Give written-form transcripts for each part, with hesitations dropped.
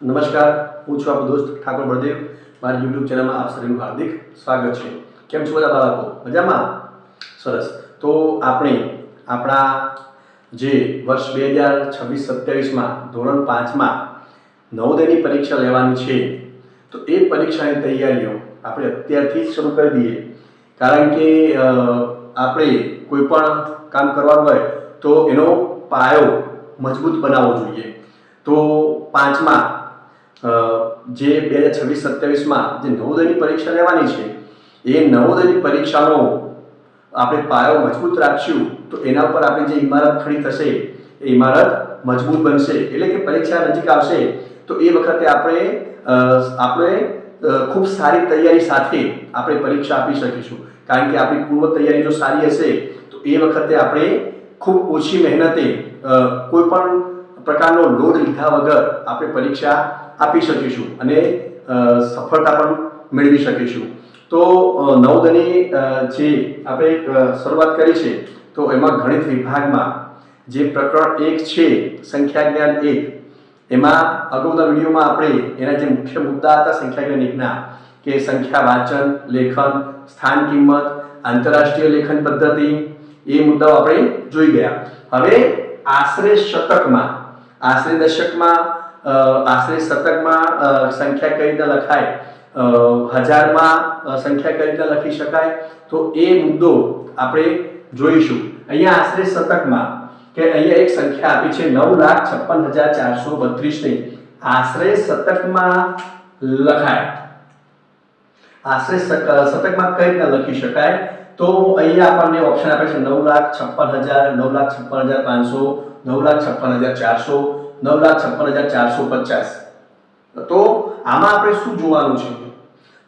નમસ્કાર, હું છું આપણો દોસ્ત ઠાકોર બળદેવ. મારી યુટ્યુબ ચેનલમાં આપ સૌનું હાર્દિક સ્વાગત છે. કેમ છો બધા બાળકો? મજામાં? સરસ. તો આપણે આપણા જે વર્ષ 2026-27માં ધોરણ 5માં નવોદયની પરીક્ષા લેવાની છે, તો એ પરીક્ષાની તૈયારીઓ આપણે અત્યારથી જ શરૂ કરી દઈએ. કારણ કે આપણે કોઈ પણ કામ કરવાનું હોય તો એનો પાયો મજબૂત બનાવવો જોઈએ. તો 5માં જે 2026-27માં જે નવોદયની પરીક્ષા લેવાની છે, એ નવોદયની પરીક્ષાનો આપણે પાયો મજબૂત રાખશું તો એના પર આપણી જે ઇમારત ખડી થશે એ ઇમારત મજબૂત બનશે. એટલે કે પરીક્ષા નજીક આવશે તો એ વખતે આપણે ખૂબ સારી તૈયારી સાથે આપણે પરીક્ષા આપી શકીશું. કારણ કે આપણી પૂર્વ તૈયારી જો સારી હશે તો એ વખતે આપણે ખૂબ ઓછી મહેનતે કોઈ પણ પ્રકારનો લોડ લીધા વગર આપણે પરીક્ષા આપી શકીશું અને સફળતા પણ મેળવી શકીશું. તો નવોદયની જે આપણે શરૂઆત કરી છે, તો એમાં ગણિત વિભાગમાં જે પ્રકરણ 1 છે, સંખ્યા જ્ઞાન 1, એમાં અગાઉના વિડીયોમાં આપણે એના જે મુખ્ય મુદ્દા હતા સંખ્યા જ્ઞાન 1ના, કે સંખ્યા વાંચન, લેખન, સ્થાન કિંમત, આંતરરાષ્ટ્રીય લેખન પદ્ધતિ, એ મુદ્દાઓ આપણે જોઈ ગયા. હવે આશરે શતકમાં, આશરે દશકમાં, આશરે શતકમાં સંખ્યા કઈ રીતે લખાય, હજારમાં સંખ્યા કઈ રીતે લખી શકાય, તો એ મુદ્દો આપણે જોઈશું. અહીંયા આશરે શતકમાં કે અહીંયા એક સંખ્યા આપી છે 9,56,432 ની આશરે શતકમાં લખાય. આશરે શતકમાં કઈ રીતે લખી શકાય, તો અહીંયા આપણને ઓપ્શન આપે છે 9,56,000, 9,56,500, 9,56,400, 9,56,450. તો આમાં આપણે શું જોવાનું છે?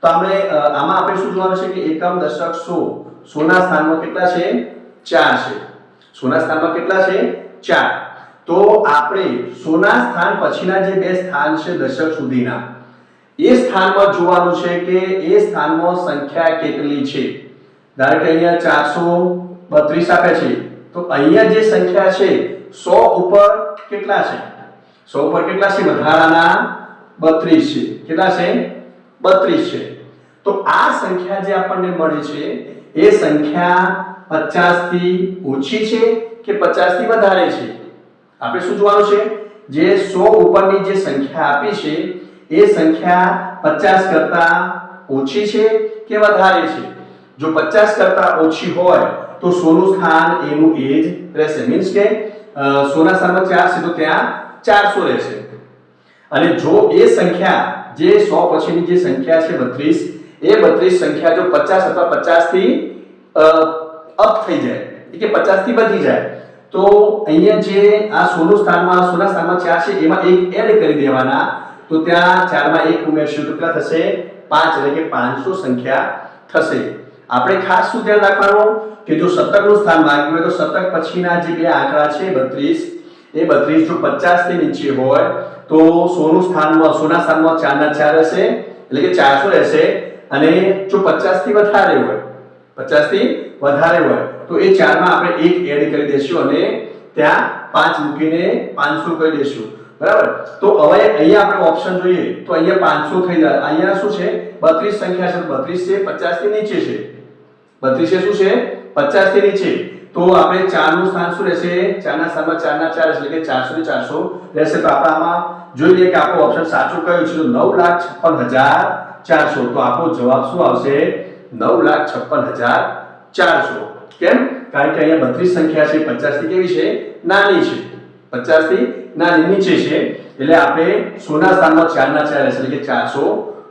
તો આમાં આપણે શું જોવાનું છે કે એકમ, દશક, સો, સોના સ્થાનમાં કેટલા છે? 4 છે. સોના સ્થાનમાં કેટલા છે? 4. તો આપણે સોના સ્થાન પછીના જે બે સ્થાન છે દશક સુધીના, એ સ્થાનમાં જોવાનું છે કે એ સ્થાનમાં સંખ્યા કેટલી છે. ધારો કે અહીંયા 432 આપે છે, તો અહીંયા જે સંખ્યા છે 100 ઉપર કેટલા છે? 100 ઉપર કેટલા છે? વધારાના 32 છે. કેટલા છે? 32 છે. તો આ સંખ્યા જે આપણને મળી છે, એ સંખ્યા 50 થી ઓછી છે કે 50 થી વધારે છે? આપણે શું જોવાનું છે? જે 100 ઉપરની જે સંખ્યા આપી છે, એ સંખ્યા 50 કરતા ઓછી છે કે વધારે છે? જો 50 કરતા ઓછી હોય તો સોનું સ્થાન એનું એ જ રહેશે. મીન્સ કે સોના સ્થાનમાં 4 છે તો ત્યાં 400 રહેશે. અને જો એ સંખ્યા જે 100 પછીની જે સંખ્યા છે 32, એ 32 સંખ્યા જો 50 અથવા 50 થી અપ થઈ જાય, એટલે કે 50 થી વધી જાય, તો અહીંયા જે આ સોના સ્થાનમાં 4 છે એમાં એક એડ કરી દેવાના. તો ત્યાં 4 માં 1 ઉમેરશું તો કેટલા થશે? 5, એટલે કે 500 સંખ્યા થશે. આપણે ખાસ શું ધ્યાન રાખવાનું કે જો શતકનું સ્થાન માંગ્યું હોય તો શતક પછીના જે બે આંકડા છે 32, એ 32 જો 50 થી નીચે હોય તો સોના સ્થાનમાં 4 ના 4 રહેશે, એટલે કે 400 રહેશે. અને જો 50 થી વધારે હોય, 50 થી વધારે હોય તો એ 4 માં આપણે એક એડ કરી દઈશું અને ત્યાં 5 મૂકીને 500 કરી દઈશું. બરાબર? તો હવે અહીંયા આપણે ઓપ્શન જોઈએ તો અહીંયા 500 થઈ જાય. અહીંયા શું છે? 32 સંખ્યા છે, 32 છે 50 થી નીચે છે. 32 છે શું છે? 50 થી નીચે. તો આપણે 4 નું સ્થાન શું રહેશે? 4 ના સ્થાનમાં 4 ના 4 એટલે કે 400 થી 400 રહેશે. તો આપણે આમાં જોઈ લઈએ કે આપણો ઓપ્શન સાચો કયો છે. તો 9,56,400. તો આપણો જવાબ શું આવશે? 9,56,400. કેમ? કારણ કે અહીંયા 32 સંખ્યા છે, 50 થી કેવી છે? નાની છે. 50 થી નાની નીચે છે, એટલે આપણે સોના સ્થાનમાં 4 ના 4 રહેશે, એટલે કે 400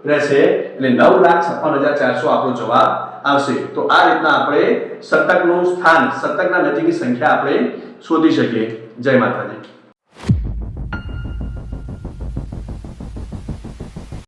રહેશે. એટલે 9,56,400 આપણો જવાબ આવશે. તો આ રીતના આપણે શતકનું સ્થાન, શતકના નજીકની સંખ્યા આપણે શોધી શકીએ. જય માતાજી.